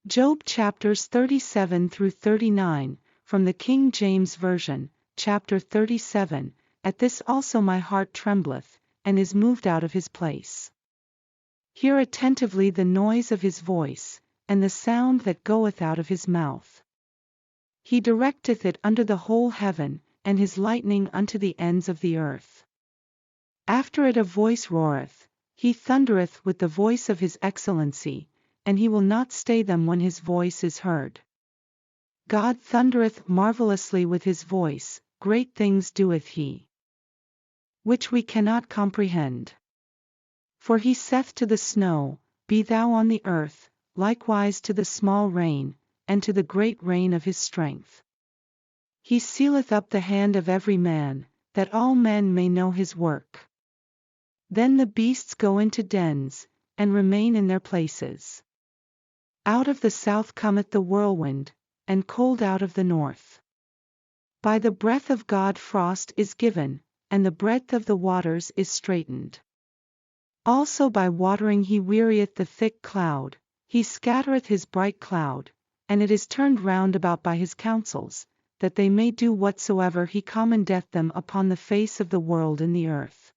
Job chapters 37 through 39, from the King James Version, chapter 37, At this also my heart trembleth, and is moved out of his place. Hear attentively the noise of his voice, and the sound that goeth out of his mouth. He directeth it under the whole heaven, and his lightning unto the ends of the earth. After it a voice roareth, he thundereth with the voice of his excellency, and he will not stay them when his voice is heard. God thundereth marvelously with his voice, great things doeth he, which we cannot comprehend. For he saith to the snow, Be thou on the earth, likewise to the small rain, and to the great rain of his strength. He sealeth up the hand of every man, that all men may know his work. Then the beasts go into dens, and remain in their places. Out of the south cometh the whirlwind, and cold out of the north. By the breath of God frost is given, and the breadth of the waters is straitened. Also by watering he wearieth the thick cloud, he scattereth his bright cloud, and it is turned round about by his counsels, that they may do whatsoever he commandeth them upon the face of the world in the earth.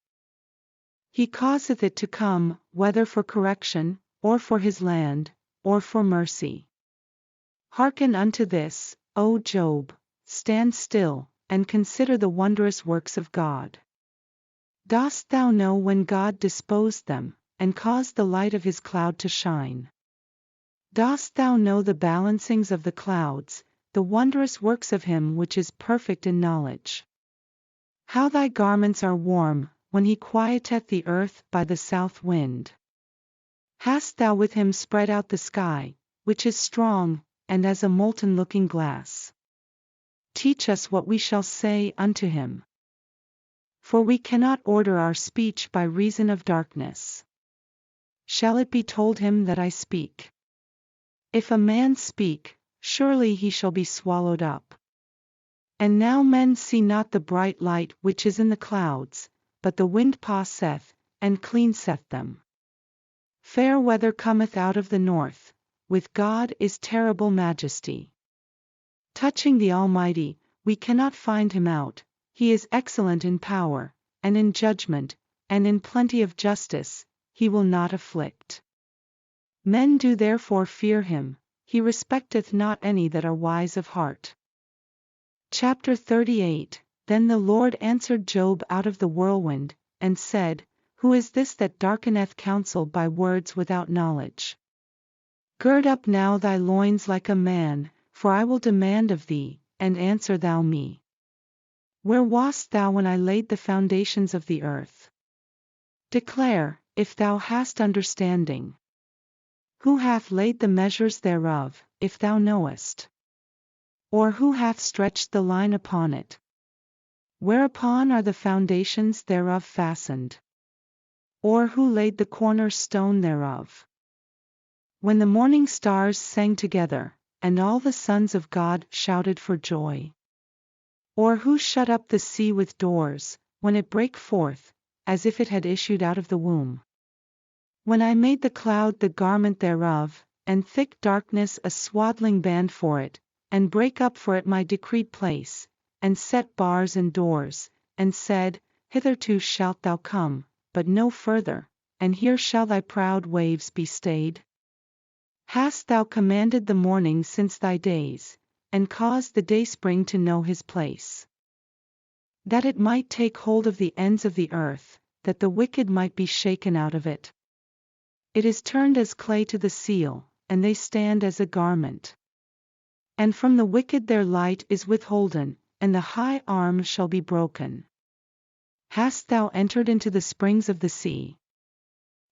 He causeth it to come, whether for correction, or for his land, or for mercy. Hearken unto this, O Job, stand still, and consider the wondrous works of God. Dost thou know when God disposed them, and caused the light of his cloud to shine? Dost thou know the balancings of the clouds, the wondrous works of him which is perfect in knowledge? How thy garments are warm, when he quieteth the earth by the south wind. Hast thou with him spread out the sky, which is strong, and as a molten looking glass? Teach us what we shall say unto him. For we cannot order our speech by reason of darkness. Shall it be told him that I speak? If a man speak, surely he shall be swallowed up. And now men see not the bright light which is in the clouds, but the wind passeth, and cleanseth them. Fair weather cometh out of the north, with God is terrible majesty. Touching the Almighty, we cannot find him out, he is excellent in power, and in judgment, and in plenty of justice, he will not afflict. Men do therefore fear him, he respecteth not any that are wise of heart. Chapter 38 Then the Lord answered Job out of the whirlwind, and said, Who is this that darkeneth counsel by words without knowledge? Gird up now thy loins like a man, for I will demand of thee, and answer thou me. Where wast thou when I laid the foundations of the earth? Declare, if thou hast understanding. Who hath laid the measures thereof, if thou knowest? Or who hath stretched the line upon it? Whereupon are the foundations thereof fastened? Or who laid the corner stone thereof? When the morning stars sang together, and all the sons of God shouted for joy? Or who shut up the sea with doors, when it brake forth, as if it had issued out of the womb? When I made the cloud the garment thereof, and thick darkness a swaddling band for it, and brake up for it my decreed place, and set bars and doors, and said, Hitherto shalt thou come, but no further, and here shall thy proud waves be stayed? Hast thou commanded the morning since thy days, and caused the dayspring to know his place? That it might take hold of the ends of the earth, that the wicked might be shaken out of it. It is turned as clay to the seal, and they stand as a garment. And from the wicked their light is withholden, and the high arm shall be broken. Hast thou entered into the springs of the sea?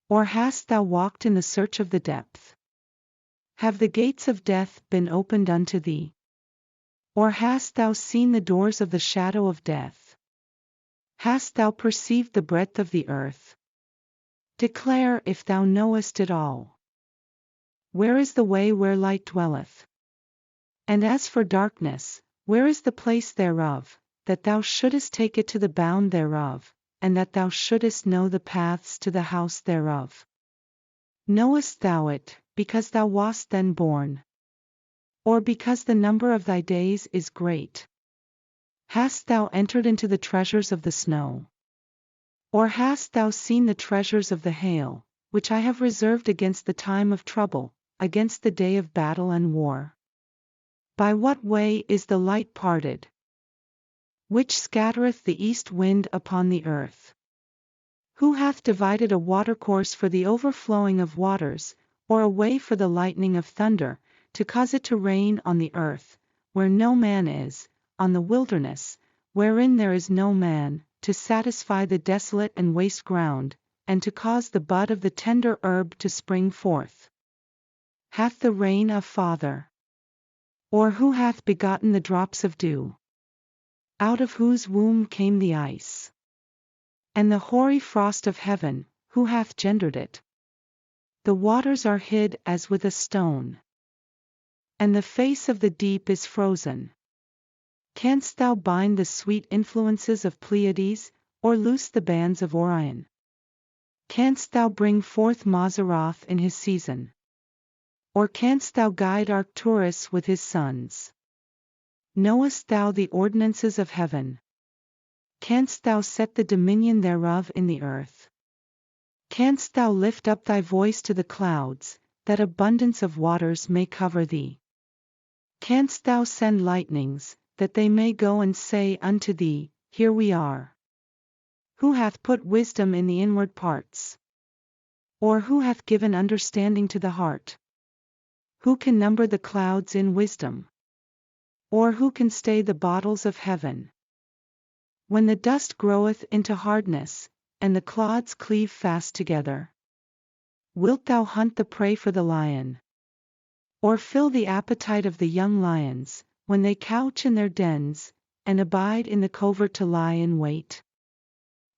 Or hast thou walked in the search of the depth? Have the gates of death been opened unto thee? Or hast thou seen the doors of the shadow of death? Hast thou perceived the breadth of the earth? Declare if thou knowest it all. Where is the way where light dwelleth? And as for darkness, where is the place thereof, that thou shouldest take it to the bound thereof, and that thou shouldest know the paths to the house thereof? Knowest thou it, because thou wast then born? Or because the number of thy days is great? Hast thou entered into the treasures of the snow? Or hast thou seen the treasures of the hail, which I have reserved against the time of trouble, against the day of battle and war? By what way is the light parted, which scattereth the east wind upon the earth? Who hath divided a watercourse for the overflowing of waters, or a way for the lightning of thunder, to cause it to rain on the earth, where no man is, on the wilderness, wherein there is no man, to satisfy the desolate and waste ground, and to cause the bud of the tender herb to spring forth? Hath the rain a father? Or who hath begotten the drops of dew? Out of whose womb came the ice? And the hoary frost of heaven, who hath gendered it? The waters are hid as with a stone, and the face of the deep is frozen. Canst thou bind the sweet influences of Pleiades, or loose the bands of Orion? Canst thou bring forth Mazzaroth in his season? Or canst thou guide Arcturus with his sons? Knowest thou the ordinances of heaven? Canst thou set the dominion thereof in the earth? Canst thou lift up thy voice to the clouds, that abundance of waters may cover thee? Canst thou send lightnings, that they may go and say unto thee, Here we are? Who hath put wisdom in the inward parts? Or who hath given understanding to the heart? Who can number the clouds in wisdom? Or who can stay the bottles of heaven? When the dust groweth into hardness, and the clods cleave fast together, wilt thou hunt the prey for the lion? Or fill the appetite of the young lions, when they couch in their dens, and abide in the covert to lie in wait?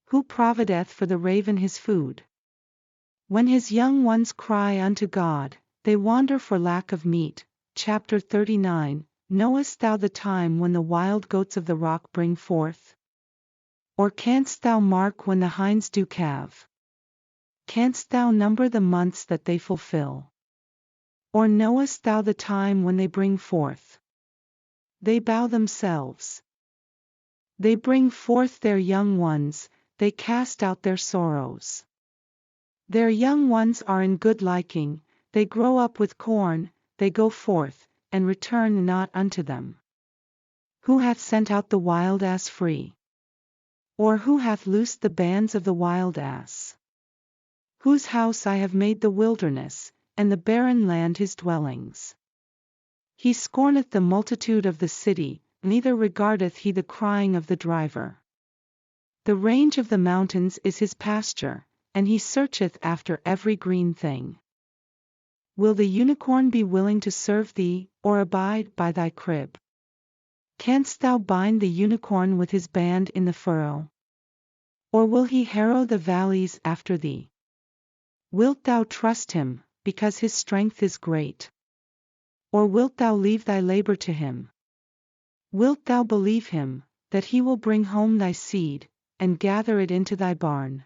Who provideth for the raven his food? When his young ones cry unto God, they wander for lack of meat. Chapter 39. Knowest thou the time when the wild goats of the rock bring forth? Or canst thou mark when the hinds do calve? Canst thou number the months that they fulfill? Or knowest thou the time when they bring forth? They bow themselves. They bring forth their young ones, they cast out their sorrows. Their young ones are in good liking, they grow up with corn, they go forth, and return not unto them. Who hath sent out the wild ass free? Or who hath loosed the bands of the wild ass? Whose house I have made the wilderness, and the barren land his dwellings. He scorneth the multitude of the city, neither regardeth he the crying of the driver. The range of the mountains is his pasture, and he searcheth after every green thing. Will the unicorn be willing to serve thee, or abide by thy crib? Canst thou bind the unicorn with his band in the furrow? Or will he harrow the valleys after thee? Wilt thou trust him, because his strength is great? Or wilt thou leave thy labor to him? Wilt thou believe him, that he will bring home thy seed, and gather it into thy barn?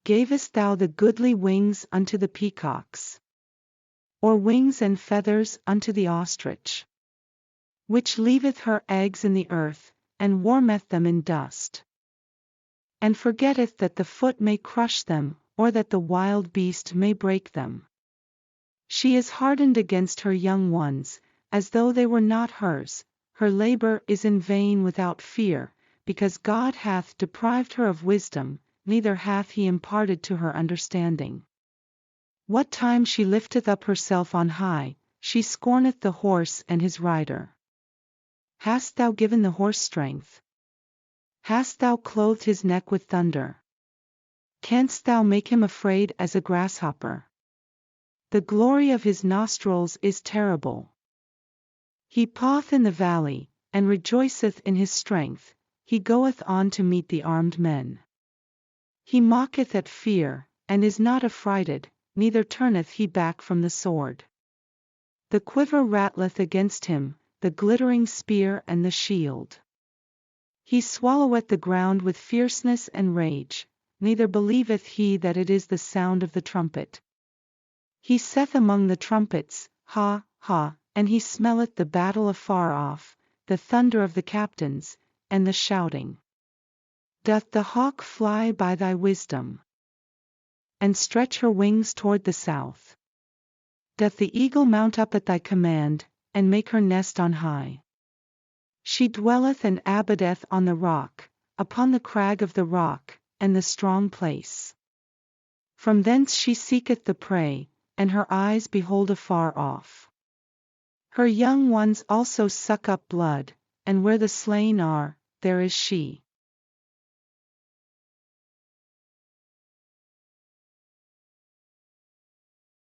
Gavest thou the goodly wings unto the peacocks? Or wings and feathers unto the ostrich? Which leaveth her eggs in the earth, and warmeth them in dust, and forgetteth that the foot may crush them, or that the wild beast may break them. She is hardened against her young ones, as though they were not hers. Her labor is in vain without fear, because God hath deprived her of wisdom, neither hath he imparted to her understanding. What time she lifteth up herself on high, she scorneth the horse and his rider. Hast thou given the horse strength? Hast thou clothed his neck with thunder? Canst thou make him afraid as a grasshopper? The glory of his nostrils is terrible. He paweth in the valley, and rejoiceth in his strength, he goeth on to meet the armed men. He mocketh at fear, and is not affrighted, neither turneth he back from the sword. The quiver rattleth against him, the glittering spear and the shield. He swalloweth the ground with fierceness and rage, neither believeth he that it is the sound of the trumpet. He saith among the trumpets, Ha, ha, and he smelleth the battle afar off, the thunder of the captains, and the shouting. Doth the hawk fly by thy wisdom, and stretch her wings toward the south? Doth the eagle mount up at thy command, and make her nest on high? She dwelleth and abideth on the rock, upon the crag of the rock, and the strong place. From thence she seeketh the prey, and her eyes behold afar off. Her young ones also suck up blood, and where the slain are, there is she.